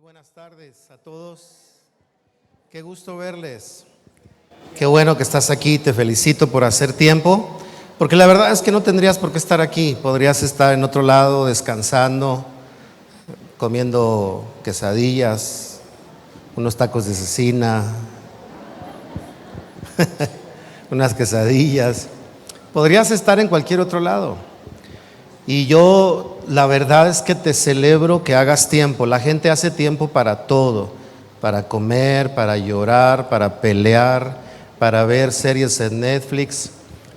Buenas tardes a todos. Qué gusto verles. Qué bueno que estás aquí. Te felicito por hacer tiempo, porque la verdad es que no tendrías por qué estar aquí. Podrías estar en otro lado descansando, comiendo quesadillas, unos tacos de cecina, unas quesadillas. Podrías estar en cualquier otro lado. Y yo, la verdad es que te celebro que hagas tiempo. La gente hace tiempo para todo, para comer, para llorar, para pelear, para ver series en Netflix,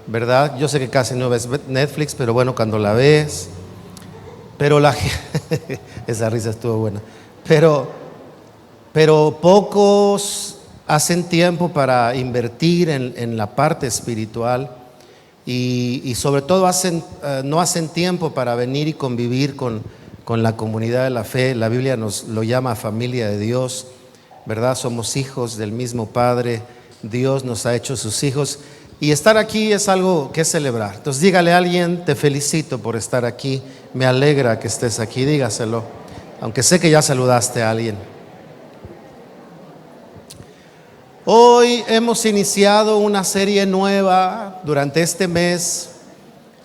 ¿verdad? Yo sé que casi no ves Netflix, pero bueno, cuando la ves, pero esa risa estuvo buena, pero pocos hacen tiempo para invertir en la parte espiritual. Y sobre todo no hacen tiempo para venir y convivir con la comunidad de la fe. La Biblia nos lo llama familia de Dios, ¿verdad? Somos hijos del mismo Padre. Dios nos ha hecho sus hijos. Y estar aquí es algo que celebrar. Entonces dígale a alguien: te felicito por estar aquí. Me alegra que estés aquí. Dígaselo, aunque sé que ya saludaste a alguien. Hoy hemos iniciado una serie nueva durante este mes.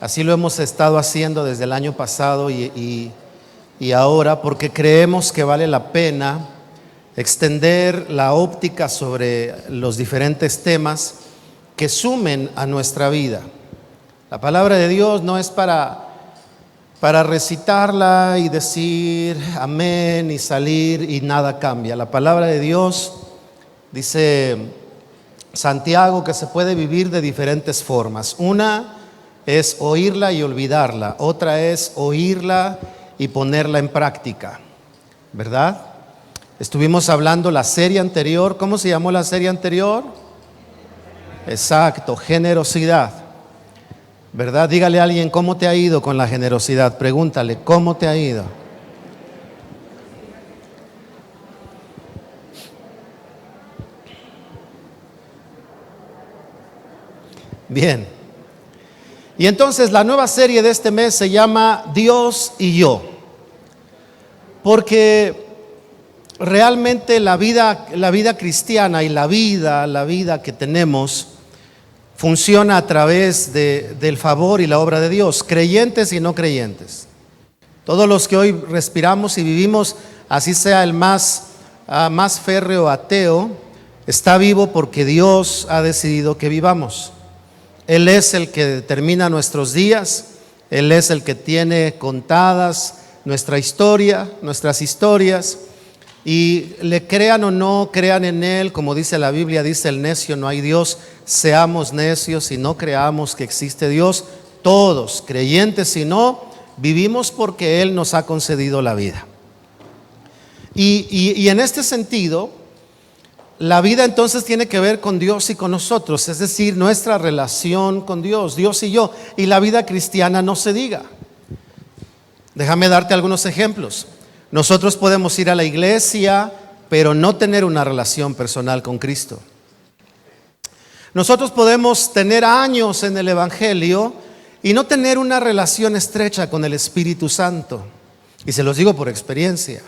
Así lo hemos estado haciendo desde el año pasado y ahora, porque creemos que vale la pena extender la óptica sobre los diferentes temas que sumen a nuestra vida. La palabra de Dios no es para recitarla y decir amén y salir y nada cambia. La palabra de Dios, dice Santiago, que se puede vivir de diferentes formas. Una es oírla y olvidarla. Otra es oírla y ponerla en práctica, ¿verdad? Estuvimos hablando la serie anterior. ¿Cómo se llamó la serie anterior? Exacto, generosidad, ¿verdad? Dígale a alguien: ¿cómo te ha ido con la generosidad? Pregúntale: ¿cómo te ha ido? Bien. Y entonces la nueva serie de este mes se llama Dios y yo, porque realmente la vida cristiana y la vida que tenemos funciona a través del favor y la obra de Dios, creyentes y no creyentes. Todos los que hoy respiramos y vivimos, así sea el más férreo ateo, está vivo porque Dios ha decidido que vivamos. Él es el que determina nuestros días. Él es el que tiene contadas nuestras historias. Y le crean o no crean en Él, como dice la Biblia, dice el necio: no hay Dios. Seamos necios y no creamos que existe Dios. Todos, creyentes y no, vivimos porque Él nos ha concedido la vida. Y en este sentido, la vida entonces tiene que ver con Dios y con nosotros, es decir, nuestra relación con Dios, Dios y yo. Y la vida cristiana no se diga. Déjame darte algunos ejemplos. Nosotros podemos ir a la iglesia, pero no tener una relación personal con Cristo. Nosotros podemos tener años en el Evangelio y no tener una relación estrecha con el Espíritu Santo. Y se los digo por experiencia.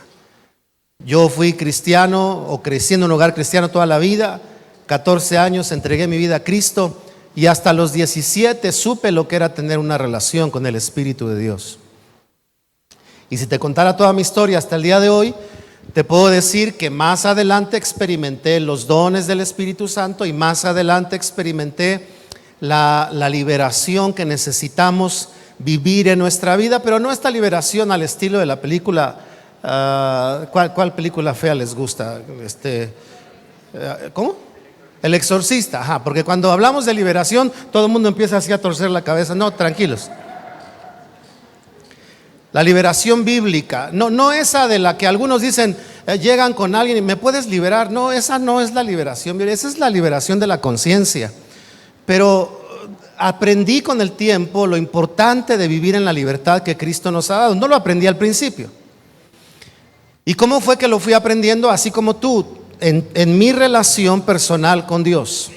Yo fui cristiano o crecí en un hogar cristiano toda la vida. 14 años entregué mi vida a Cristo y hasta los 17 supe lo que era tener una relación con el Espíritu de Dios. Y si te contara toda mi historia hasta el día de hoy, te puedo decir que más adelante experimenté los dones del Espíritu Santo y más adelante experimenté la liberación que necesitamos vivir en nuestra vida, pero no esta liberación al estilo de la película. ¿Cuál película fea les gusta? ¿Cómo? El Exorcista. Ajá, porque cuando hablamos de liberación, todo el mundo empieza así a torcer la cabeza. No, tranquilos. La liberación bíblica, no esa de la que algunos dicen, llegan con alguien y ¿me puedes liberar? No, esa no es la liberación bíblica, esa es la liberación de la conciencia. Pero aprendí con el tiempo lo importante de vivir en la libertad que Cristo nos ha dado. No lo aprendí al principio. ¿Y cómo fue que lo fui aprendiendo? Así como tú, en mi relación personal con Dios.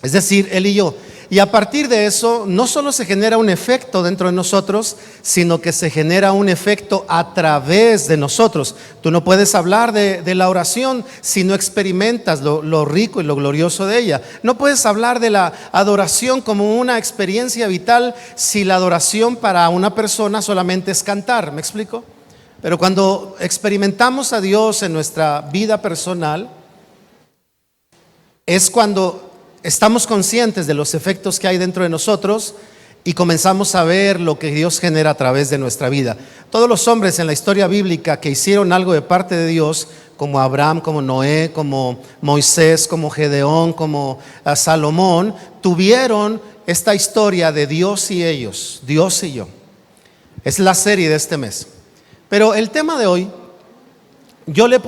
Es decir, Él y yo. Y a partir de eso, no solo se genera un efecto dentro de nosotros, sino que se genera un efecto a través de nosotros. Tú no puedes hablar de la oración si no experimentas lo rico y lo glorioso de ella. No puedes hablar de la adoración como una experiencia vital si la adoración para una persona solamente es cantar. ¿Me explico? Pero cuando experimentamos a Dios en nuestra vida personal, es cuando estamos conscientes de los efectos que hay dentro de nosotros y comenzamos a ver lo que Dios genera a través de nuestra vida. Todos los hombres en la historia bíblica que hicieron algo de parte de Dios, como Abraham, como Noé, como Moisés, como Gedeón, como Salomón, tuvieron esta historia de Dios y ellos, Dios y yo. Es la serie de este mes. Pero el tema de hoy, yo le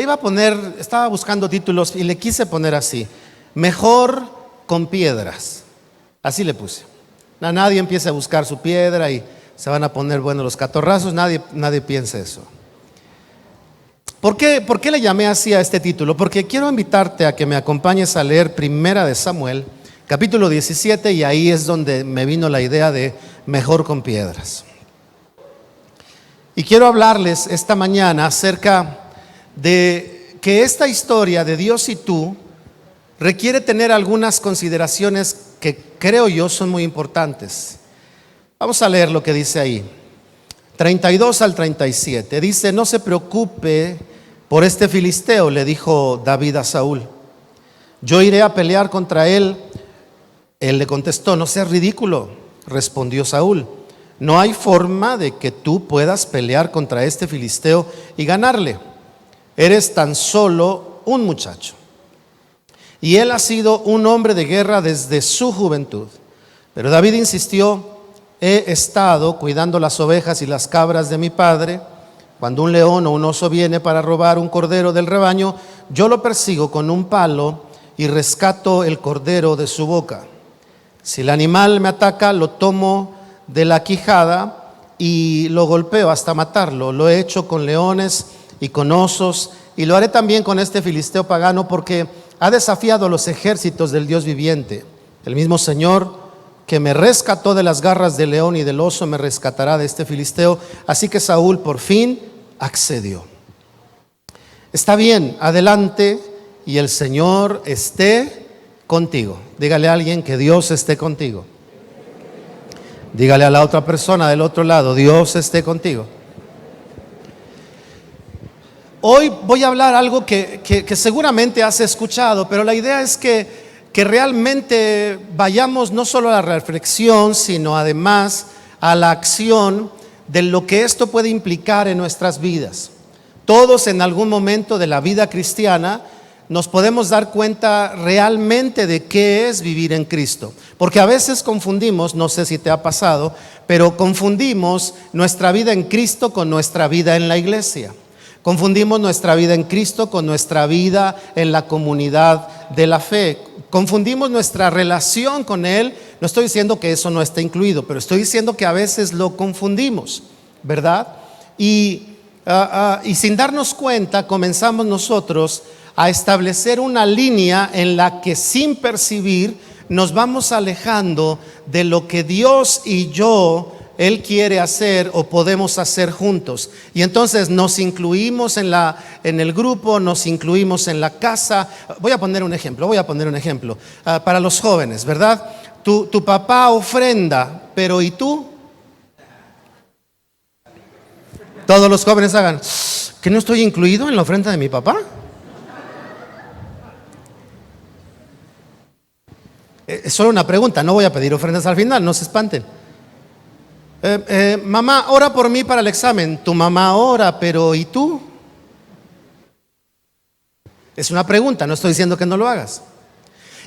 iba a poner, estaba buscando títulos y le quise poner así: mejor con piedras. Así le puse. Nadie empiece a buscar su piedra y se van a poner buenos los catorrazos. Nadie piense eso. ¿Por qué le llamé así a este título? Porque quiero invitarte a que me acompañes a leer Primera de Samuel, capítulo 17, y ahí es donde me vino la idea de mejor con piedras. Y quiero hablarles esta mañana acerca de que esta historia de Dios y tú requiere tener algunas consideraciones que creo yo son muy importantes. Vamos a leer lo que dice ahí, 32 al 37. Dice: no se preocupe por este filisteo, le dijo David a Saúl. Yo iré a pelear contra él. Él le contestó: no seas ridículo. Respondió Saúl: no hay forma de que tú puedas pelear contra este filisteo y ganarle. Eres tan solo un muchacho. Y él ha sido un hombre de guerra desde su juventud. Pero David insistió: he estado cuidando las ovejas y las cabras de mi padre. Cuando un león o un oso viene para robar un cordero del rebaño, yo lo persigo con un palo y rescato el cordero de su boca. Si el animal me ataca, lo tomo de la quijada y lo golpeo hasta matarlo. Lo he hecho con leones y con osos, y lo haré también con este filisteo pagano, porque ha desafiado a los ejércitos del Dios viviente. El mismo Señor que me rescató de las garras del león y del oso me rescatará de este filisteo. Así que Saúl por fin accedió. Está bien, adelante, y el Señor esté contigo. Dígale a alguien que Dios esté contigo. Dígale a la otra persona del otro lado: Dios esté contigo. Hoy voy a hablar algo que seguramente has escuchado, pero la idea es que realmente vayamos no solo a la reflexión, sino además a la acción de lo que esto puede implicar en nuestras vidas. Todos en algún momento de la vida cristiana nos podemos dar cuenta realmente de qué es vivir en Cristo. Porque a veces confundimos, no sé si te ha pasado, pero confundimos nuestra vida en Cristo con nuestra vida en la iglesia. Confundimos nuestra vida en Cristo con nuestra vida en la comunidad de la fe. Confundimos nuestra relación con Él. No estoy diciendo que eso no esté incluido, pero estoy diciendo que a veces lo confundimos, ¿verdad? Y sin darnos cuenta comenzamos nosotros a establecer una línea en la que sin percibir nos vamos alejando de lo que Dios y Él quiere hacer o podemos hacer juntos. Y entonces nos incluimos en el grupo, nos incluimos en la casa. Voy a poner un ejemplo. Para los jóvenes, ¿verdad? Tu papá ofrenda, pero ¿y tú? Todos los jóvenes hagan: ¿que no estoy incluido en la ofrenda de mi papá? Es solo una pregunta, no voy a pedir ofrendas al final, no se espanten. Mamá, ora por mí para el examen. Tu mamá ora, pero ¿y tú? Es una pregunta, no estoy diciendo que no lo hagas.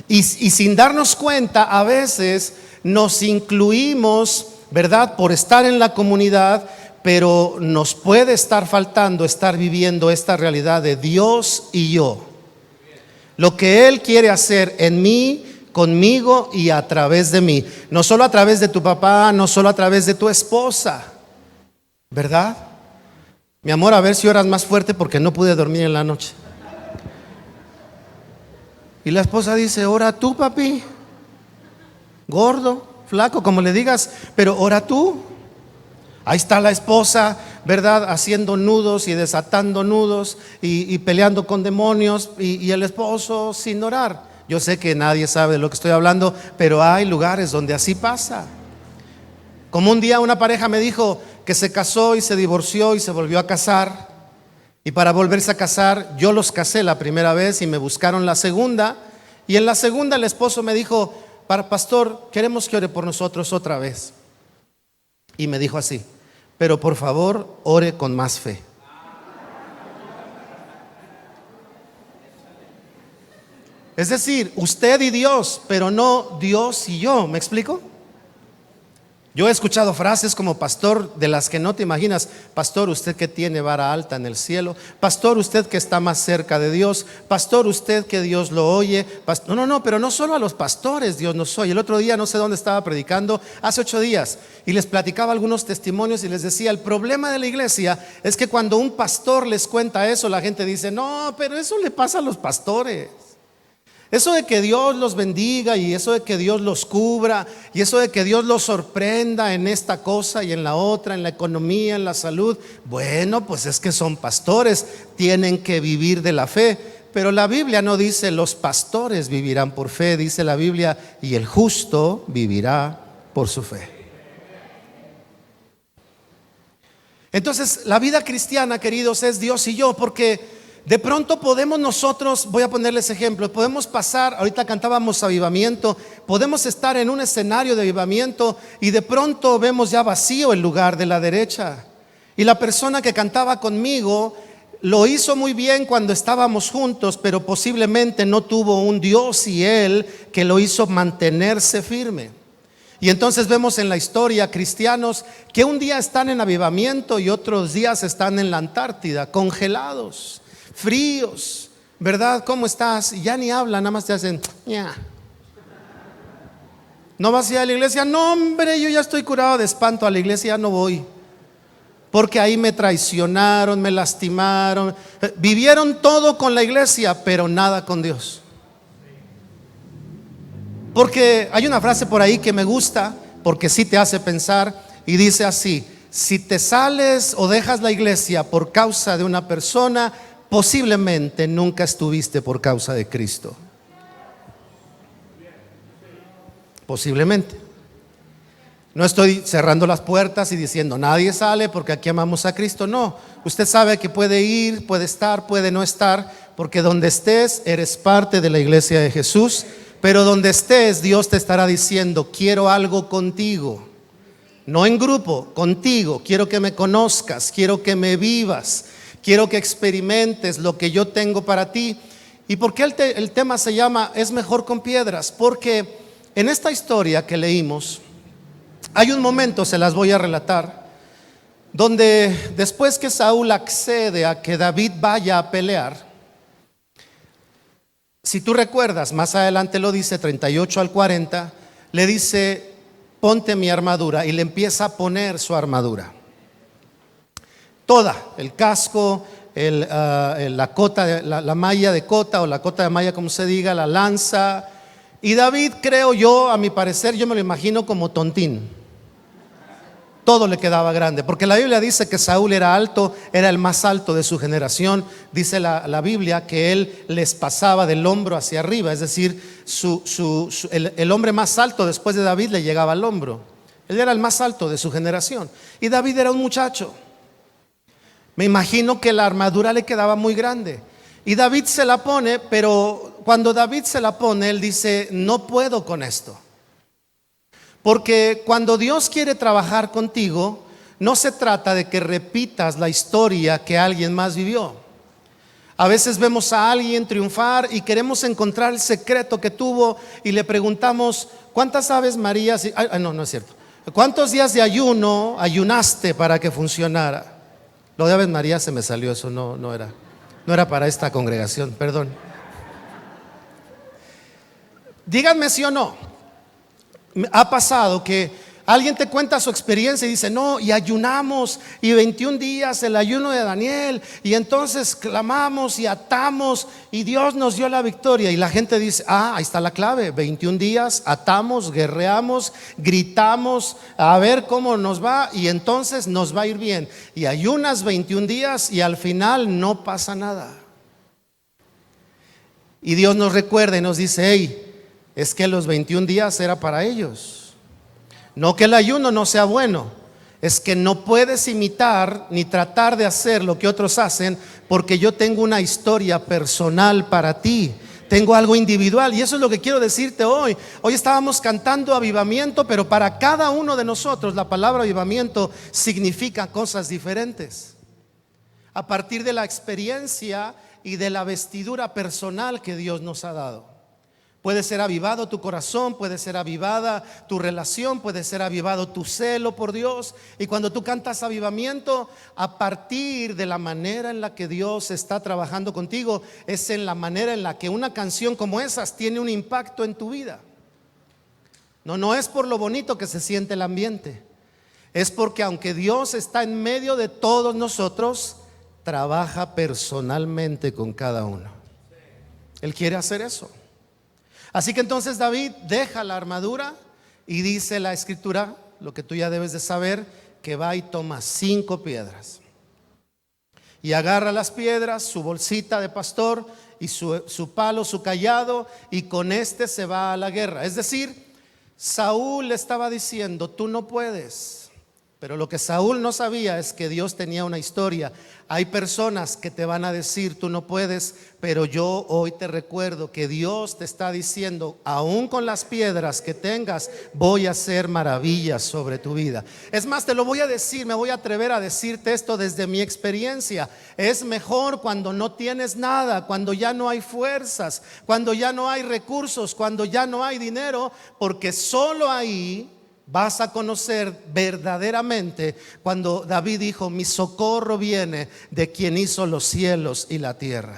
Y sin darnos cuenta, a veces nos incluimos, ¿verdad?, por estar en la comunidad, pero nos puede estar faltando estar viviendo esta realidad de Dios y yo. Lo que Él quiere hacer en mí, conmigo y a través de mí. No solo a través de tu papá, no solo a través de tu esposa, ¿verdad? Mi amor, a ver si oras más fuerte porque no pude dormir en la noche. Y la esposa dice: ora tú, papi. gordo, flaco, como le digas, pero ora tú. Ahí está la esposa, ¿verdad? Haciendo nudos y desatando nudos y peleando con demonios y el esposo sin orar. Yo sé que nadie sabe de lo que estoy hablando, pero hay lugares donde así pasa. Como un día una pareja me dijo que se casó y se divorció y se volvió a casar. Y para volverse a casar, yo los casé la primera vez y me buscaron la segunda. Y en la segunda el esposo me dijo: pastor, queremos que ore por nosotros otra vez. Y me dijo así: pero por favor, ore con más fe. Es decir, usted y Dios, pero no Dios y yo. ¿Me explico? Yo he escuchado frases como: pastor, de las que no te imaginas. Pastor, usted que tiene vara alta en el cielo. Pastor, usted que está más cerca de Dios. Pastor, usted que Dios lo oye. No, pero no solo a los pastores Dios nos oye. El otro día no sé dónde estaba predicando, hace 8 días, y les platicaba algunos testimonios y les decía: el problema de la iglesia es que cuando un pastor les cuenta eso, la gente dice: no, pero eso le pasa a los pastores. Eso de que Dios los bendiga y eso de que Dios los cubra y eso de que Dios los sorprenda en esta cosa y en la otra, en la economía, en la salud, bueno, pues es que son pastores, tienen que vivir de la fe. Pero la Biblia no dice los pastores vivirán por fe, dice la Biblia: y el justo vivirá por su fe. Entonces, la vida cristiana, queridos, es Dios y yo, porque de pronto podemos nosotros, voy a ponerles ejemplos, podemos pasar, ahorita cantábamos avivamiento, podemos estar en un escenario de avivamiento y de pronto vemos ya vacío el lugar de la derecha. Y la persona que cantaba conmigo lo hizo muy bien cuando estábamos juntos, pero posiblemente no tuvo un Dios y Él que lo hizo mantenerse firme. Y entonces vemos en la historia cristianos que un día están en avivamiento y otros días están en la Antártida, congelados, fríos, ¿verdad? ¿Cómo estás? Y ya ni hablan, nada más te hacen ña. ¿No vas a ir a la iglesia? No, hombre, yo ya estoy curado de espanto, a la iglesia ya no voy, porque ahí me traicionaron, me lastimaron. Vivieron todo con la iglesia, pero nada con Dios. Porque hay una frase por ahí que me gusta, porque sí te hace pensar, y dice así: si te sales o dejas la iglesia por causa de una persona, posiblemente nunca estuviste por causa de Cristo. Posiblemente. No estoy cerrando las puertas y diciendo nadie sale porque aquí amamos a Cristo. No, usted sabe que puede ir, puede estar, puede no estar, porque donde estés eres parte de la iglesia de Jesús. Pero donde estés, Dios te estará diciendo: quiero algo contigo. No en grupo, contigo. Quiero que me conozcas, quiero que me vivas, quiero que experimentes lo que yo tengo para ti. ¿Y por qué el tema se llama Es mejor con piedras? Porque en esta historia que leímos hay un momento, se las voy a relatar, donde después que Saúl accede a que David vaya a pelear, si tú recuerdas, más adelante lo dice 38 al 40, le dice: ponte mi armadura, y le empieza a poner su armadura toda, el casco, la cota, la malla de cota o la cota de malla, como se diga, la lanza. Y David, creo yo, a mi parecer, yo me lo imagino como tontín. Todo le quedaba grande, porque la Biblia dice que Saúl era alto, era el más alto de su generación. Dice la Biblia que él les pasaba del hombro hacia arriba, es decir, el hombre más alto después de David le llegaba al hombro. Él era el más alto de su generación y David era un muchacho. Me imagino que la armadura le quedaba muy grande y David se la pone, pero cuando David se la pone, él dice: no puedo con esto. Porque cuando Dios quiere trabajar contigo, no se trata de que repitas la historia que alguien más vivió. A veces vemos a alguien triunfar y queremos encontrar el secreto que tuvo y le preguntamos: ¿cuántas Aves Marías? No es cierto. ¿Cuántos días de ayuno ayunaste para que funcionara? Lo de Aves Marías se me salió, eso no era para esta congregación, perdón. Díganme si o no. Ha pasado que Alguien te cuenta su experiencia y dice, no, y ayunamos, y 21 días el ayuno de Daniel, y entonces clamamos y atamos, y Dios nos dio la victoria. Y la gente dice, ahí está la clave, 21 días, atamos, guerreamos, gritamos, a ver cómo nos va, y entonces nos va a ir bien. Y ayunas 21 días y al final no pasa nada. Y Dios nos recuerda y nos dice, hey, es que los 21 días era para ellos. No que el ayuno no sea bueno, es que no puedes imitar ni tratar de hacer lo que otros hacen, porque yo tengo una historia personal para ti. Tengo algo individual, y eso es lo que quiero decirte hoy. Hoy estábamos cantando avivamiento, pero para cada uno de nosotros la palabra avivamiento significa cosas diferentes, a partir de la experiencia y de la vestidura personal que Dios nos ha dado. Puede ser avivado tu corazón, puede ser avivada tu relación, puede ser avivado tu celo por Dios. Y cuando tú cantas avivamiento, a partir de la manera en la que Dios está trabajando contigo, es en la manera en la que una canción como esas tiene un impacto en tu vida. No es por lo bonito que se siente el ambiente, es porque aunque Dios está en medio de todos nosotros, trabaja personalmente con cada uno. Él quiere hacer eso. Así que entonces David deja la armadura y dice la escritura, lo que tú ya debes de saber, que va y toma 5 piedras. Y agarra las piedras, su bolsita de pastor y su palo, su cayado, y con este se va a la guerra. Es decir, Saúl le estaba diciendo, tú no puedes. Pero lo que Saúl no sabía es que Dios tenía una historia. Hay personas que te van a decir, tú no puedes, pero yo hoy te recuerdo que Dios te está diciendo, aún con las piedras que tengas, voy a hacer maravillas sobre tu vida. Es más, te lo voy a decir, me voy a atrever a decirte esto desde mi experiencia. Es mejor cuando no tienes nada, cuando ya no hay fuerzas, cuando ya no hay recursos, cuando ya no hay dinero, porque solo ahí vas a conocer verdaderamente cuando David dijo, mi socorro viene de quien hizo los cielos y la tierra.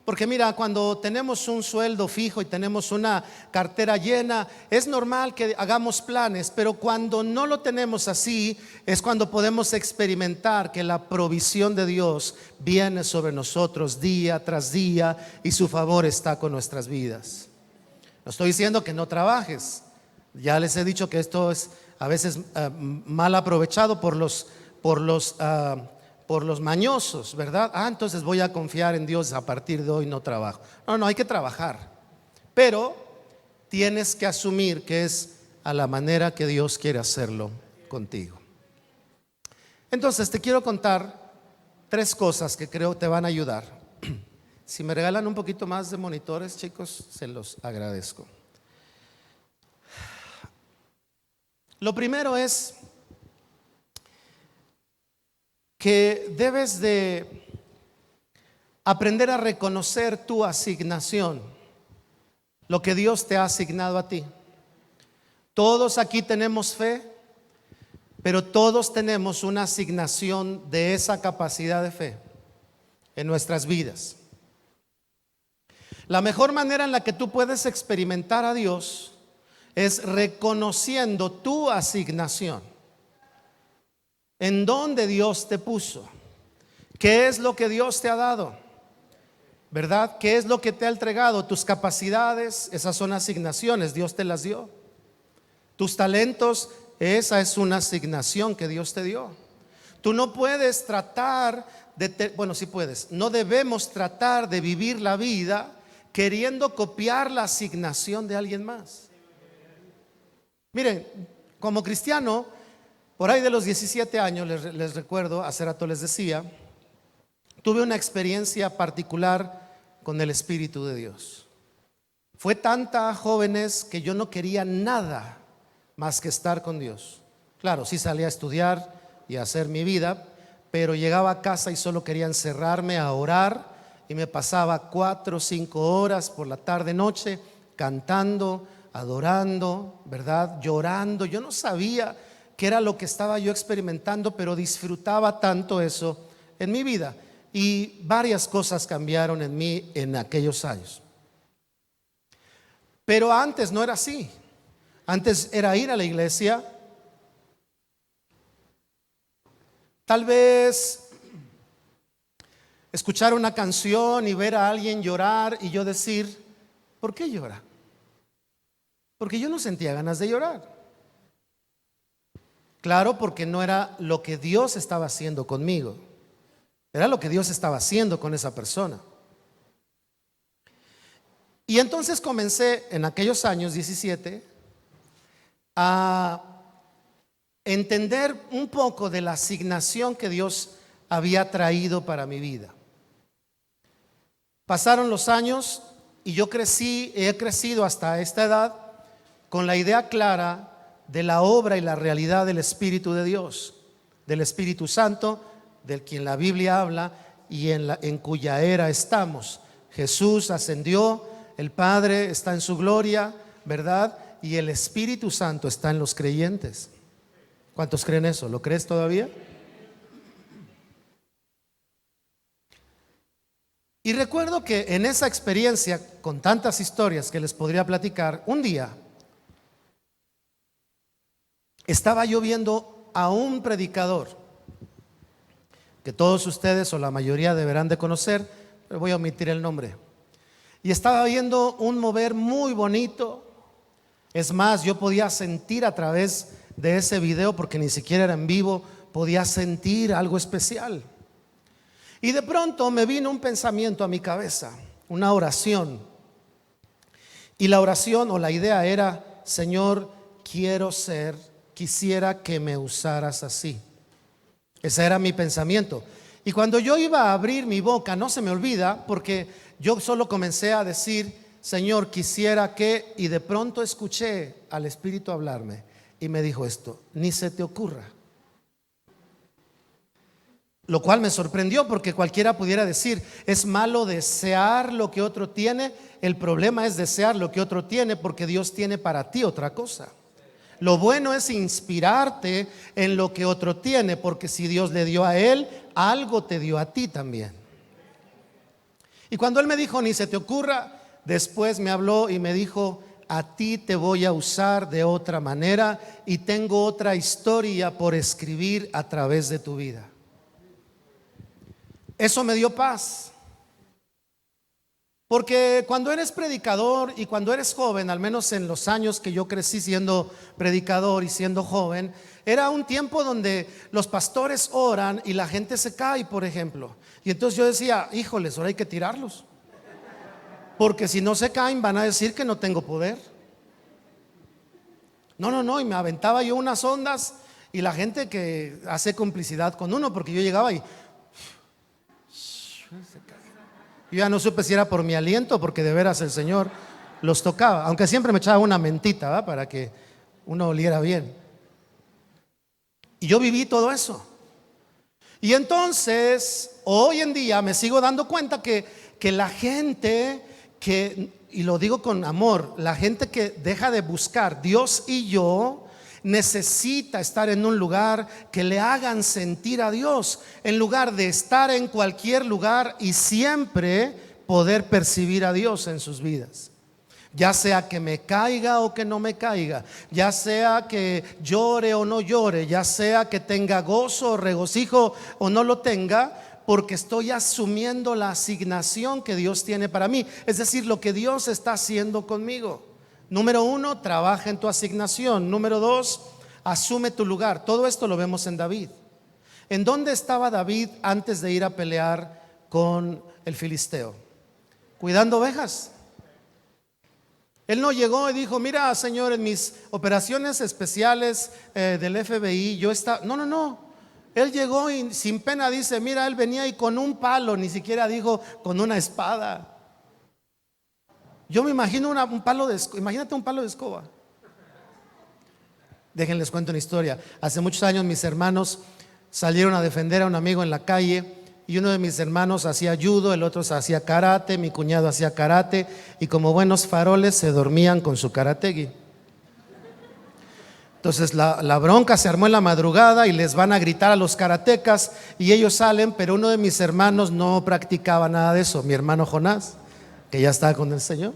Porque mira, cuando tenemos un sueldo fijo y tenemos una cartera llena, es normal que hagamos planes, pero cuando no lo tenemos así, es cuando podemos experimentar que la provisión de Dios viene sobre nosotros día tras día y su favor está con nuestras vidas. No estoy diciendo que no trabajes. Ya les he dicho que esto es a veces mal aprovechado por los mañosos, ¿verdad? Entonces voy a confiar en Dios, a partir de hoy no trabajo. No, hay que trabajar, pero tienes que asumir que es a la manera que Dios quiere hacerlo contigo. Entonces te quiero contar 3 cosas que creo te van a ayudar. Si me regalan un poquito más de monitores, chicos, se los agradezco. Lo primero es que debes de aprender a reconocer tu asignación, lo que Dios te ha asignado a ti. Todos aquí tenemos fe, pero todos tenemos una asignación de esa capacidad de fe en nuestras vidas. La mejor manera en la que tú puedes experimentar a Dios es reconociendo tu asignación. ¿En dónde Dios te puso? ¿Qué es lo que Dios te ha dado? ¿Verdad? ¿Qué es lo que te ha entregado? Tus capacidades, esas son asignaciones, Dios te las dio. Tus talentos, esa es una asignación que Dios te dio. Tú no puedes tratar bueno, sí puedes. No debemos tratar de vivir la vida queriendo copiar la asignación de alguien más. Miren, como cristiano, por ahí de los 17 años, les recuerdo, hace rato les decía, tuve una experiencia particular con el Espíritu de Dios. Fue tanta, jóvenes, que yo no quería nada más que estar con Dios. Claro, sí salía a estudiar y a hacer mi vida, pero llegaba a casa y solo quería encerrarme a orar, y me pasaba 4 o 5 horas por la tarde, noche, cantando, adorando, ¿verdad? Llorando. Yo no sabía qué era lo que estaba yo experimentando, pero disfrutaba tanto eso en mi vida. Y varias cosas cambiaron en mí en aquellos años. Pero antes no era así. Antes era ir a la iglesia, tal vez escuchar una canción y ver a alguien llorar y yo decir, ¿por qué llora? Porque yo no sentía ganas de llorar. Claro, porque no era lo que Dios estaba haciendo conmigo, era lo que Dios estaba haciendo con esa persona. Y entonces comencé en aquellos años 17 a entender un poco de la asignación que Dios había traído para mi vida. Pasaron los años y yo he crecido hasta esta edad con la idea clara de la obra y la realidad del Espíritu de Dios, del Espíritu Santo, del quien la Biblia habla y en cuya era estamos. Jesús ascendió, el Padre está en su gloria, ¿verdad? Y el Espíritu Santo está en los creyentes. ¿Cuántos creen eso? ¿Lo crees todavía? Y recuerdo que en esa experiencia, con tantas historias que les podría platicar, un día estaba yo viendo a un predicador que todos ustedes o la mayoría deberán de conocer, pero voy a omitir el nombre. Y estaba viendo un mover muy bonito. Es más, yo podía sentir a través de ese video, porque ni siquiera era en vivo, podía sentir algo especial. Y de pronto me vino un pensamiento a mi cabeza, una oración. Y la oración o la idea era: Señor, quisiera que me usaras así. Ese era mi pensamiento. Y cuando yo iba a abrir mi boca, no se me olvida, porque yo solo comencé a decir: Señor, quisiera que, y de pronto escuché al Espíritu hablarme y me dijo esto: ni se te ocurra. Lo cual me sorprendió, porque cualquiera pudiera decir: es malo desear lo que otro tiene. El problema es desear lo que otro tiene, porque Dios tiene para ti otra cosa. Lo bueno es inspirarte en lo que otro tiene, porque si Dios le dio a él, algo te dio a ti también. Y cuando él me dijo: ni se te ocurra, después me habló y me dijo: a ti te voy a usar de otra manera y tengo otra historia por escribir a través de tu vida. Eso me dio paz, porque cuando eres predicador y cuando eres joven, al menos en los años que yo crecí siendo predicador y siendo joven, era un tiempo donde los pastores oran y la gente se cae, por ejemplo. Y entonces yo decía: híjoles, ahora hay que tirarlos, porque si no se caen van a decir que no tengo poder. No, y me aventaba yo unas ondas y la gente que hace complicidad con uno, porque yo llegaba y yo ya no supe si era por mi aliento, porque de veras el Señor los tocaba, aunque siempre me echaba una mentita, ¿verdad?, para que uno oliera bien. Y yo viví todo eso. Y entonces hoy en día me sigo dando cuenta que la gente y lo digo con amor, la gente que deja de buscar Dios y yo, necesita estar en un lugar que le hagan sentir a Dios, en lugar de estar en cualquier lugar y siempre poder percibir a Dios en sus vidas. Ya sea que me caiga o que no me caiga, ya sea que llore o no llore, ya sea que tenga gozo o regocijo o no lo tenga, porque estoy asumiendo la asignación que Dios tiene para mí, es decir, lo que Dios está haciendo conmigo. Número 1, trabaja en tu asignación. Número 2, asume tu lugar. Todo esto lo vemos en David. ¿En dónde estaba David antes de ir a pelear con el filisteo? Cuidando ovejas. Él no llegó y dijo: mira, Señor, en mis operaciones especiales del FBI yo estaba. No. Él llegó y sin pena dice: mira, él venía y con un palo, ni siquiera dijo con una espada. Yo me imagino un palo de escoba. Imagínate un palo de escoba. Déjenles cuento una historia. Hace muchos años mis hermanos salieron a defender a un amigo en la calle, y uno de mis hermanos hacía judo, el otro hacía karate, mi cuñado hacía karate, y como buenos faroles se dormían con su karategui. Entonces la bronca se armó en la madrugada y les van a gritar a los karatecas y ellos salen, pero uno de mis hermanos no practicaba nada de eso, mi hermano Jonás, que ya está con el Señor.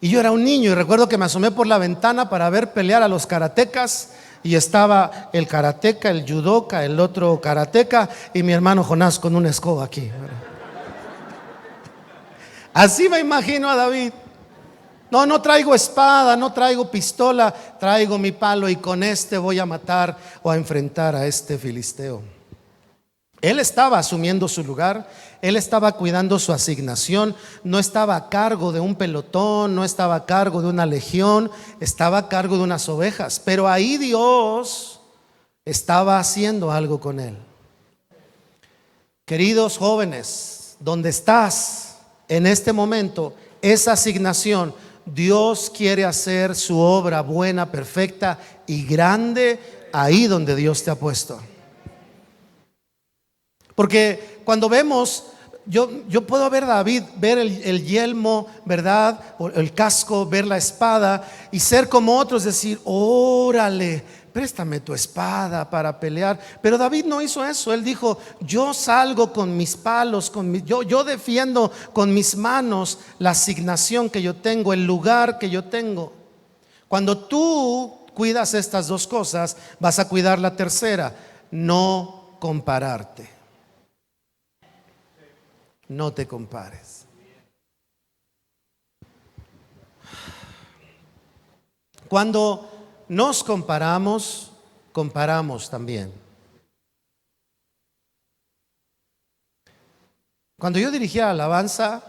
Y yo era un niño y recuerdo que me asomé por la ventana para ver pelear a los karatecas. Y estaba el karateca, el judoka, el otro karateca y mi hermano Jonás con una escoba aquí. Así me imagino a David. No, no traigo espada, no traigo pistola, traigo mi palo y con este voy a matar o a enfrentar a este filisteo. Él estaba asumiendo su lugar, él estaba cuidando su asignación, no estaba a cargo de un pelotón, no estaba a cargo de una legión, estaba a cargo de unas ovejas, pero ahí Dios estaba haciendo algo con él. Queridos jóvenes, donde estás en este momento, esa asignación, Dios quiere hacer su obra buena, perfecta y grande ahí donde Dios te ha puesto. Porque cuando vemos, yo puedo ver a David, ver el yelmo, ¿verdad? O el casco, ver la espada y ser como otros, decir, órale, préstame tu espada para pelear. Pero David no hizo eso. Él dijo, yo salgo con mis palos, yo defiendo con mis manos la asignación que yo tengo, el lugar que yo tengo. Cuando tú cuidas estas dos cosas, vas a cuidar la tercera, no compararte. No te compares. Cuando nos comparamos, comparamos también. Cuando yo dirigía alabanza,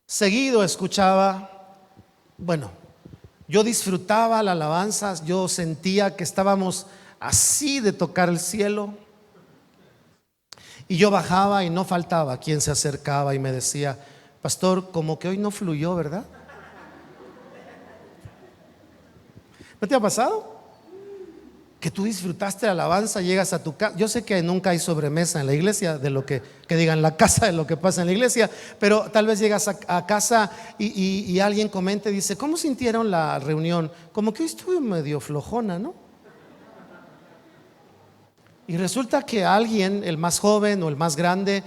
seguido escuchaba, yo disfrutaba la alabanza, yo sentía que estábamos así de tocar el cielo. Y yo bajaba y no faltaba quien se acercaba y me decía, pastor, como que hoy no fluyó, ¿verdad? ¿No te ha pasado? Que tú disfrutaste la alabanza, llegas a tu casa. Yo sé que nunca hay sobremesa en la iglesia de lo que digan la casa de lo que pasa en la iglesia, pero tal vez llegas a casa y alguien comenta y dice, ¿cómo sintieron la reunión? Como que hoy estuve medio flojona, ¿no? Y resulta que alguien, el más joven o el más grande,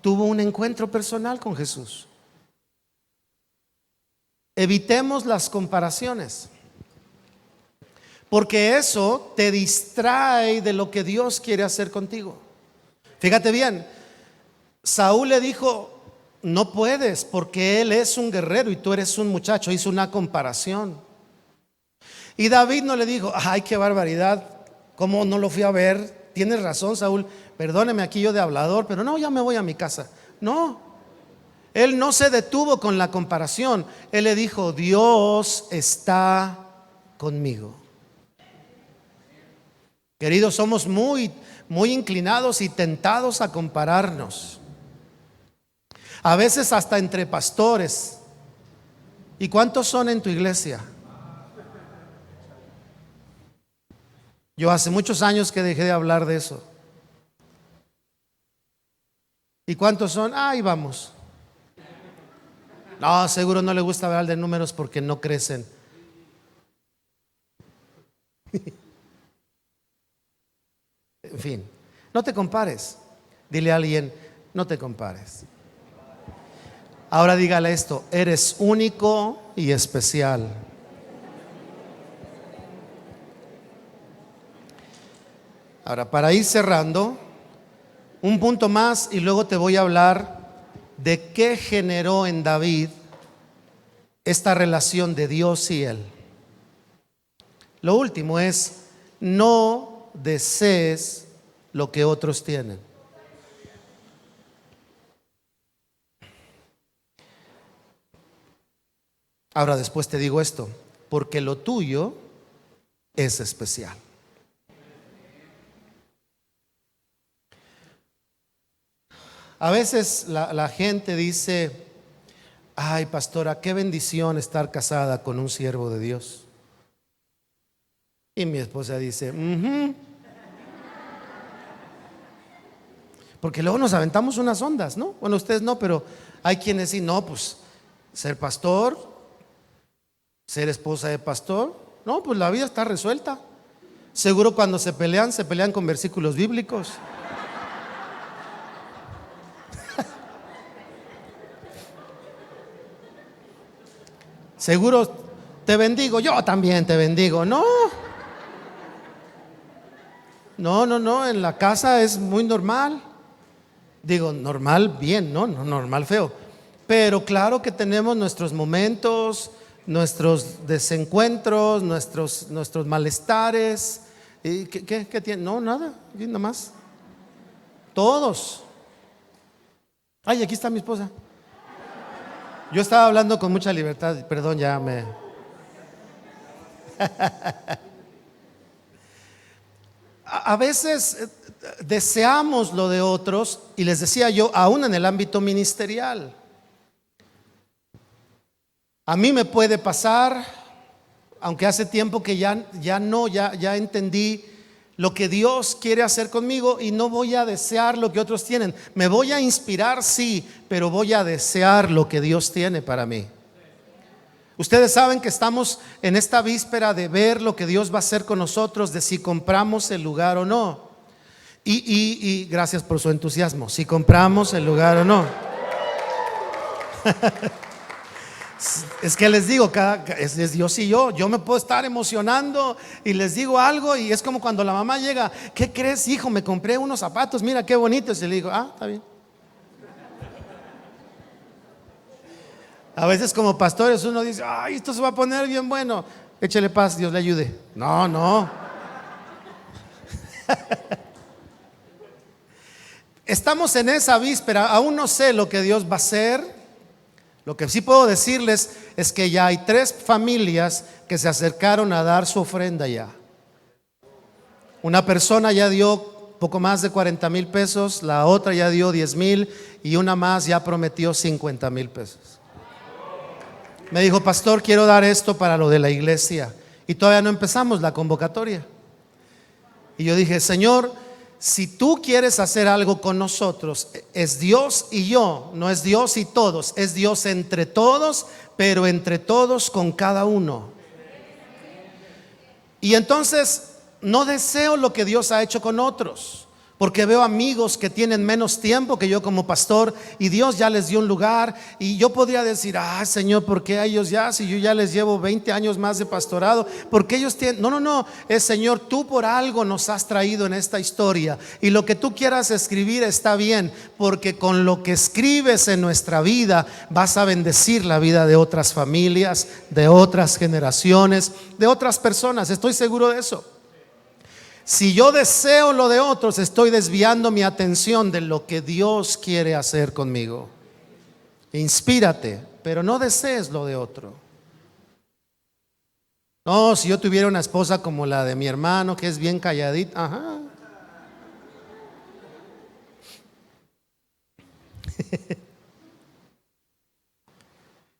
tuvo un encuentro personal con Jesús. Evitemos las comparaciones, porque eso te distrae de lo que Dios quiere hacer contigo. Fíjate bien, Saúl le dijo, no puedes porque él es un guerrero y tú eres un muchacho. Hizo una comparación. Y David no le dijo, ay, qué barbaridad, ¿cómo no lo fui a ver? Tienes razón, Saúl, perdóneme aquí yo de hablador, pero no, ya me voy a mi casa. No, él no se detuvo con la comparación. Él le dijo, Dios está conmigo. Queridos, somos muy inclinados y tentados a compararnos. A veces hasta entre pastores. ¿Y cuántos son en tu iglesia? Yo hace muchos años que dejé de hablar de eso. ¿Y cuántos son? Ahí vamos. No, seguro no le gusta hablar de números porque no crecen. En fin, no te compares. Dile a alguien, no te compares. Ahora dígale esto, eres único y especial. Ahora, para ir cerrando, un punto más y luego te voy a hablar de qué generó en David esta relación de Dios y él. Lo último es, no desees lo que otros tienen. Ahora después te digo esto, porque lo tuyo es especial. A veces la gente dice, ay, pastora, qué bendición estar casada con un siervo de Dios. Y mi esposa dice, porque luego nos aventamos unas ondas, ¿no? Bueno, ustedes no, pero hay quienes sí, no, pues ser pastor, ser esposa de pastor, no, pues la vida está resuelta. Seguro cuando se pelean con versículos bíblicos. seguro te bendigo, yo también te bendigo. No, no, en la casa es muy normal. Digo, normal bien, no normal feo. Pero claro que tenemos nuestros momentos, nuestros desencuentros, nuestros malestares. ¿Y qué tiene? No, nada, aquí nada más. Todos. Ay, aquí está mi esposa. Yo estaba hablando con mucha libertad, perdón, ya me... A veces deseamos lo de otros, y les decía yo, aún en el ámbito ministerial. A mí me puede pasar, aunque hace tiempo que ya entendí lo que Dios quiere hacer conmigo, y no voy a desear lo que otros tienen. Me voy a inspirar, sí, pero voy a desear lo que Dios tiene para mí. Ustedes saben que estamos en esta víspera de ver lo que Dios va a hacer con nosotros, de si compramos el lugar o no. Y gracias por su entusiasmo, si compramos el lugar o no. Es que les digo, es Dios y yo me puedo estar emocionando y les digo algo, y es como cuando la mamá llega: ¿qué crees, hijo? Me compré unos zapatos, mira qué bonitos. Y le digo: está bien. A veces como pastores uno dice: ay, esto se va a poner bien bueno. Échele paz, Dios le ayude. No. Estamos en esa víspera, aún no sé lo que Dios va a hacer. Lo que sí puedo decirles es que ya hay 3 familias que se acercaron a dar su ofrenda ya. Una persona ya dio poco más de 40,000 pesos, la otra ya dio 10,000 y una más ya prometió 50,000 pesos. Me dijo: pastor, quiero dar esto para lo de la iglesia, y todavía no empezamos la convocatoria. Y yo dije: Señor, si tú quieres hacer algo con nosotros, es Dios y yo, no es Dios y todos, es Dios entre todos, pero entre todos con cada uno. Y entonces no deseo lo que Dios ha hecho con otros, porque veo amigos que tienen menos tiempo que yo como pastor, y Dios ya les dio un lugar, y yo podría decir: Señor, ¿por qué a ellos ya? Si yo ya les llevo 20 años más de pastorado, porque ellos tienen... No, es: Señor, tú por algo nos has traído en esta historia, y lo que tú quieras escribir está bien, porque con lo que escribes en nuestra vida vas a bendecir la vida de otras familias, de otras generaciones, de otras personas. Estoy seguro de eso. Si yo deseo lo de otros, estoy desviando mi atención de lo que Dios quiere hacer conmigo. Inspírate, pero no desees lo de otro. No, si yo tuviera una esposa como la de mi hermano, que es bien calladita,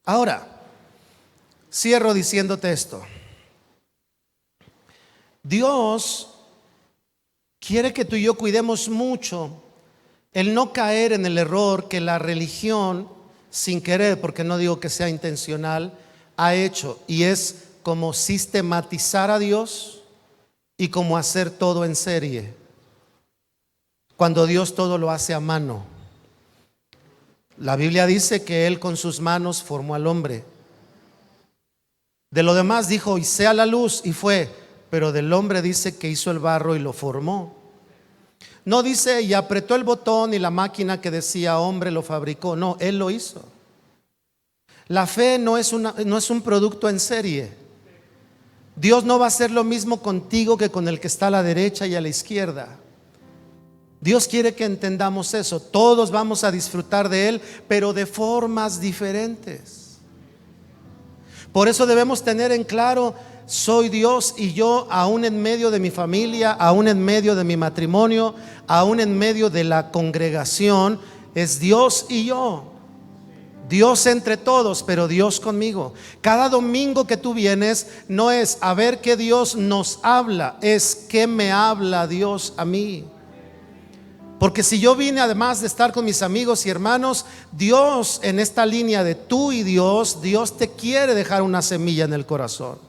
Ahora, cierro diciéndote esto. Dios quiere que tú y yo cuidemos mucho el no caer en el error que la religión, sin querer, porque no digo que sea intencional, ha hecho, y es como sistematizar a Dios y como hacer todo en serie, cuando Dios todo lo hace a mano. La Biblia dice que Él con sus manos formó al hombre. De lo demás dijo: y sea la luz, y fue. Pero del hombre dice que hizo el barro y lo formó. No dice: y apretó el botón y la máquina que decía hombre lo fabricó. No, Él lo hizo. La fe no es un producto en serie. Dios no va a hacer lo mismo contigo que con el que está a la derecha y a la izquierda. Dios quiere que entendamos eso. Todos vamos a disfrutar de Él, pero de formas diferentes. Por eso debemos tener en claro: soy Dios y yo, aún en medio de mi familia, aún en medio de mi matrimonio, aún en medio de la congregación, es Dios y yo. Dios entre todos, pero Dios conmigo. Cada domingo que tú vienes no es a ver qué Dios nos habla, es qué me habla Dios a mí. Porque si yo vine, además de estar con mis amigos y hermanos, Dios, en esta línea de tú y Dios te quiere dejar una semilla en el corazón.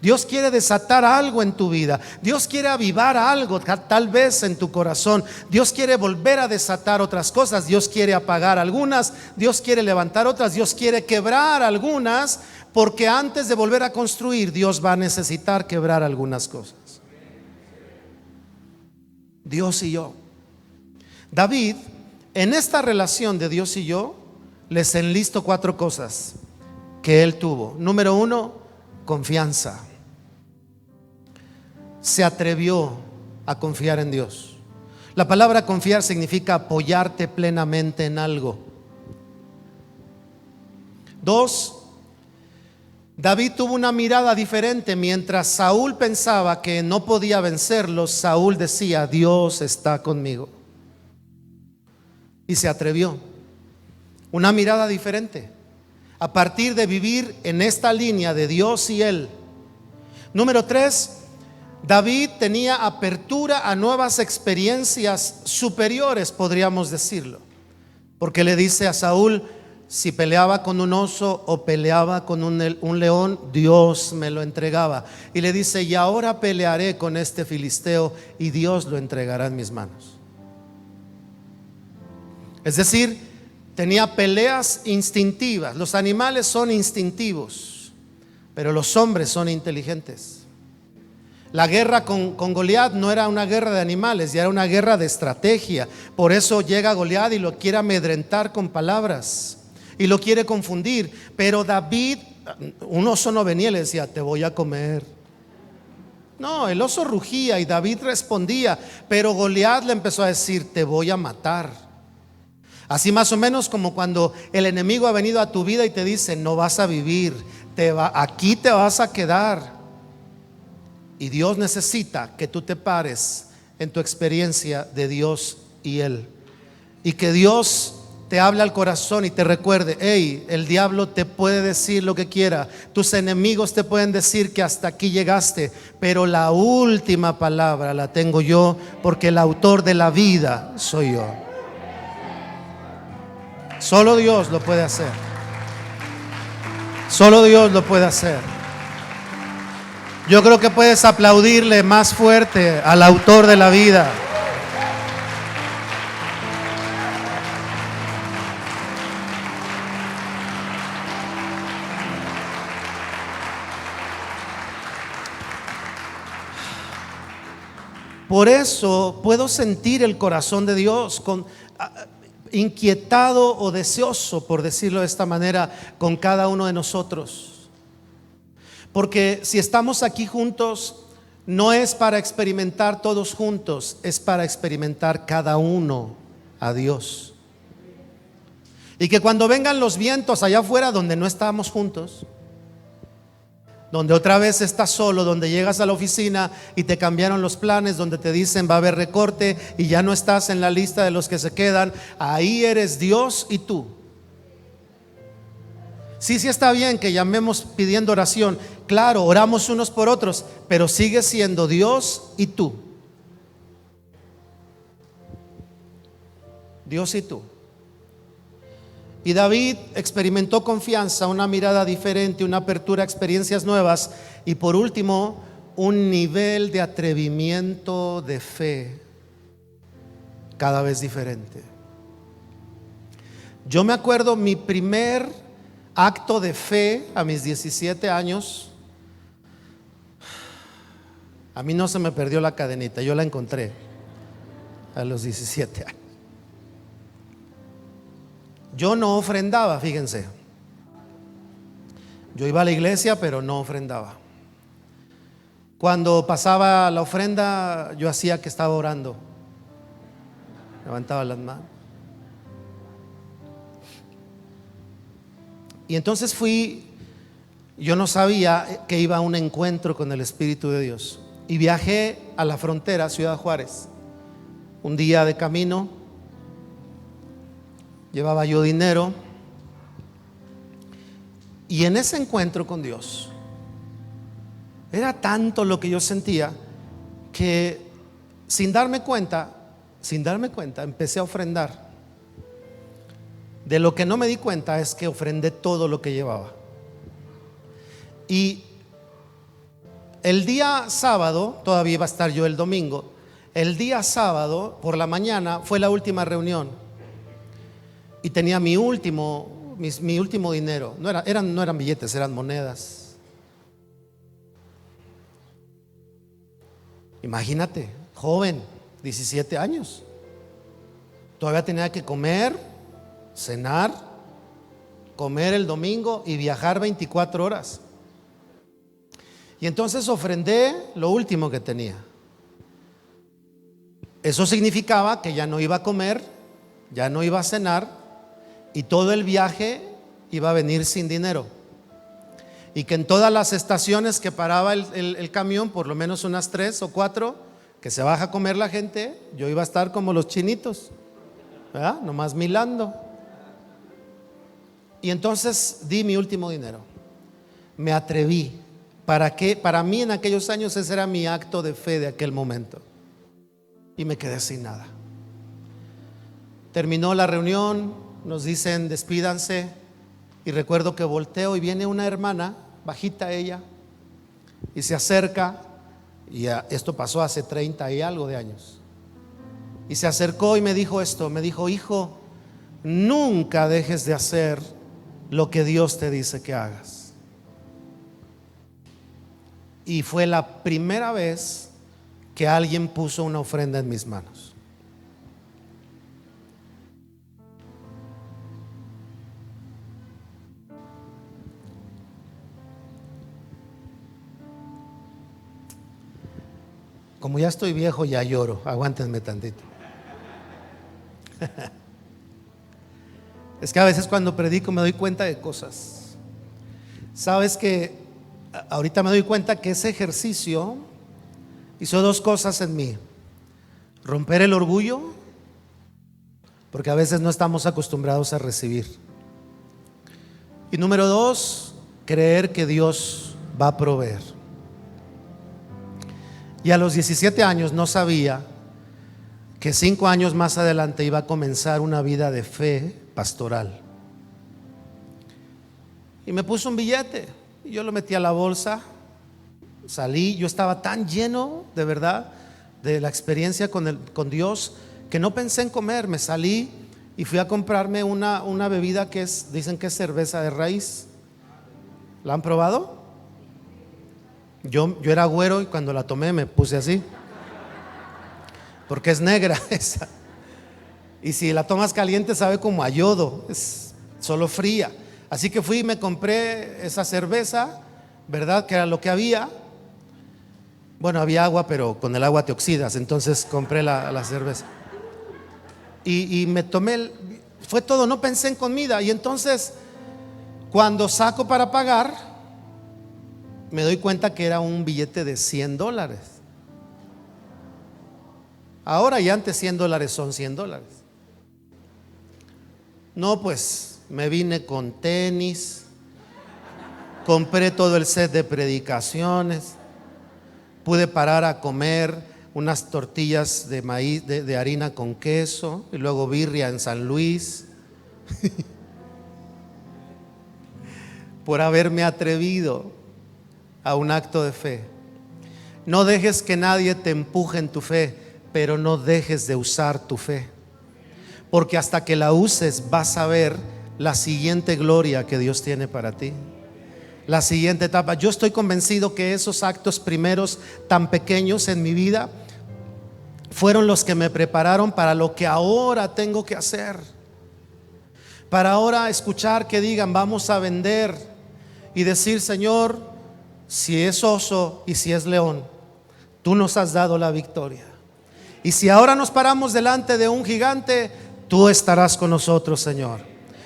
Dios quiere desatar algo en tu vida. Dios quiere avivar algo tal vez en tu corazón. Dios quiere volver a desatar otras cosas. Dios quiere apagar algunas. Dios quiere levantar otras. Dios quiere quebrar algunas, porque antes de volver a construir, Dios va a necesitar quebrar algunas cosas. Dios y yo. David, en esta relación de Dios y yo, les enlisto 4 cosas que él tuvo. Número 1, confianza. Se atrevió a confiar en Dios. La palabra confiar significa apoyarte plenamente en algo. 2, David tuvo una mirada diferente. Mientras Saúl pensaba que no podía vencerlos, Saúl decía: Dios está conmigo. Y se atrevió. Una mirada diferente. A partir de vivir en esta línea de Dios y él. Número 3, David tenía apertura a nuevas experiencias superiores, podríamos decirlo. Porque le dice a Saúl: si peleaba con un oso o peleaba con un león, Dios me lo entregaba. Y le dice: y ahora pelearé con este filisteo y Dios lo entregará en mis manos. Es decir, tenía peleas instintivas. Los animales son instintivos, pero los hombres son inteligentes. La guerra con Goliat no era una guerra de animales, ya era una guerra de estrategia. Por eso llega Goliat y lo quiere amedrentar con palabras y lo quiere confundir. Pero David, un oso no venía y le decía: te voy a comer. No, el oso rugía y David respondía, pero Goliat le empezó a decir: te voy a matar. Así más o menos como cuando el enemigo ha venido a tu vida y te dice: no vas a vivir, aquí te vas a quedar. Y Dios necesita que tú te pares en tu experiencia de Dios y él, y que Dios te hable al corazón y te recuerde: hey, el diablo te puede decir lo que quiera, tus enemigos te pueden decir que hasta aquí llegaste, pero la última palabra la tengo yo, porque el autor de la vida soy yo. Solo Dios lo puede hacer. Solo Dios lo puede hacer. Yo creo que puedes aplaudirle más fuerte al autor de la vida. Por eso puedo sentir el corazón de Dios inquietado o deseoso, por decirlo de esta manera, con cada uno de nosotros. Porque si estamos aquí juntos, no es para experimentar todos juntos, es para experimentar cada uno a Dios. Y que cuando vengan los vientos allá afuera donde no estamos juntos, donde otra vez estás solo, donde llegas a la oficina y te cambiaron los planes, donde te dicen va a haber recorte y ya no estás en la lista de los que se quedan, ahí eres Dios y tú. Sí está bien que llamemos pidiendo oración, claro, oramos unos por otros, pero sigue siendo Dios y tú. Dios y tú. Y David experimentó confianza, una mirada diferente, una apertura a experiencias nuevas y por último, un nivel de atrevimiento de fe cada vez diferente. Yo me acuerdo mi primer acto de fe a mis 17 años. A mí no se me perdió la cadenita, yo la encontré a los 17 años. Yo no ofrendaba, fíjense. Yo iba a la iglesia, pero no ofrendaba. Cuando pasaba la ofrenda, yo hacía que estaba orando. Levantaba las manos. Y entonces yo no sabía que iba a un encuentro con el Espíritu de Dios. Y viajé a la frontera, Ciudad Juárez. Un día de camino, llevaba yo dinero. Y en ese encuentro con Dios, era tanto lo que yo sentía que sin darme cuenta, empecé a ofrendar. De lo que no me di cuenta es que ofrendé todo lo que llevaba. Y el día sábado, todavía iba a estar yo el domingo, el día sábado por la mañana fue la última reunión. Y tenía mi último mi último dinero. No eran billetes, eran monedas. Imagínate, joven, 17 años. Todavía tenía que comer, cenar, comer el domingo y viajar 24 horas. Y entonces ofrendé lo último que tenía. Eso significaba que ya no iba a comer, ya no iba a cenar, y todo el viaje iba a venir sin dinero. Y que en todas las estaciones que paraba el camión, por lo menos unas 3 o 4, que se baja a comer la gente, yo iba a estar como los chinitos, ¿verdad? Nomás milando. Y entonces di mi último dinero. Me atreví. ¿Para qué? Para mí en aquellos años ese era mi acto de fe de aquel momento. Y me quedé sin nada. Terminó la reunión, nos dicen despídanse, y recuerdo que volteo y viene una hermana, bajita ella, y se acerca, y esto pasó hace 30 y algo de años, y se acercó y me dijo esto, me dijo: hijo, nunca dejes de hacer lo que Dios te dice que hagas. Y fue la primera vez que alguien puso una ofrenda en mis manos. Como ya estoy viejo, ya lloro. Aguántenme tantito. Es que a veces cuando predico me doy cuenta de cosas. Sabes que ahorita me doy cuenta que ese ejercicio hizo 2 cosas en mí: romper el orgullo, porque a veces no estamos acostumbrados a recibir, y número 2, creer que Dios va a proveer. Y a los 17 años no sabía que 5 años más adelante iba a comenzar una vida de fe pastoral. Y me puso un billete y yo lo metí a la bolsa. Salí, yo estaba tan lleno de verdad de la experiencia con Dios que no pensé en comer. Me salí y fui a comprarme una bebida que dicen que es cerveza de raíz. ¿La han probado? Yo era güero y cuando la tomé me puse así, porque es negra esa. Y si la tomas caliente sabe como a yodo, es solo fría. Así que fui y me compré esa cerveza, ¿verdad? Que era lo que había. Bueno, había agua, pero con el agua te oxidas. Entonces compré la cerveza y me tomé, fue todo, no pensé en comida. Y entonces cuando saco para pagar, me doy cuenta que era un billete de $100. Ahora y antes $100 son $100. No, pues me vine con tenis, compré todo el set de predicaciones, pude parar a comer unas tortillas de maíz, de harina con queso, y luego birria en San Luis por haberme atrevido a un acto de fe. No dejes que nadie te empuje en tu fe, pero no dejes de usar tu fe, porque hasta que la uses vas a ver la siguiente gloria que Dios tiene para ti, la siguiente etapa. Yo estoy convencido que esos actos primeros tan pequeños en mi vida fueron los que me prepararon para lo que ahora tengo que hacer, para ahora escuchar que digan vamos a vender y decir: Señor, si es oso y si es león, tú nos has dado la victoria. Y si ahora nos paramos delante de un gigante, tú estarás con nosotros, Señor,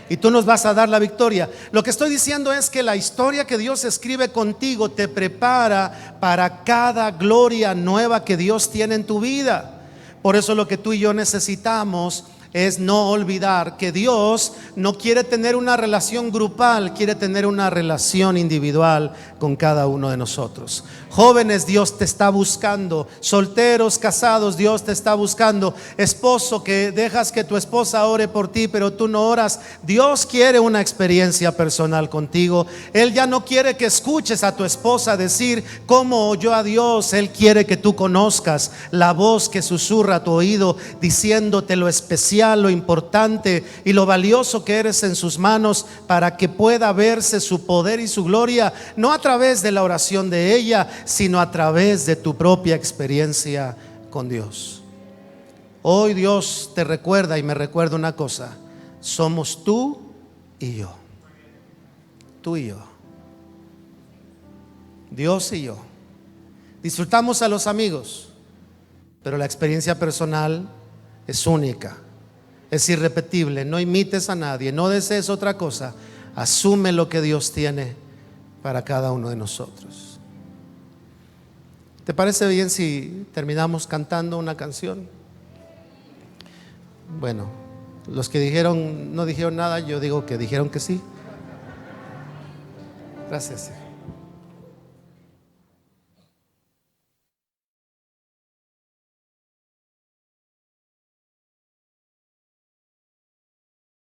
y tú nos vas a dar la victoria. Lo que estoy diciendo es que la historia que Dios escribe contigo te prepara para cada gloria nueva que Dios tiene en tu vida. Por eso lo que tú y yo necesitamos es no olvidar que Dios no quiere tener una relación grupal, quiere tener una relación individual con cada uno de nosotros. Jóvenes, Dios te está buscando. Solteros, casados, Dios te está buscando. Esposo, que dejas que tu esposa ore por ti, pero tú no oras, Dios quiere una experiencia personal contigo. Él ya no quiere que escuches a tu esposa decir cómo oyó a Dios. Él quiere que tú conozcas la voz que susurra a tu oído diciéndote lo especial esencial, lo importante y lo valioso que eres en sus manos, para que pueda verse su poder y su gloria, no a través de la oración de ella, sino a través de tu propia experiencia con Dios. Hoy Dios te recuerda y me recuerda una cosa: somos tú y yo. Tú y yo. Dios y yo. Disfrutamos a los amigos, pero la experiencia personal es única, es irrepetible. No imites a nadie, no desees otra cosa. Asume lo que Dios tiene para cada uno de nosotros. ¿Te parece bien si terminamos cantando una canción? Bueno, los que dijeron no dijeron nada, yo digo que dijeron que sí. Gracias.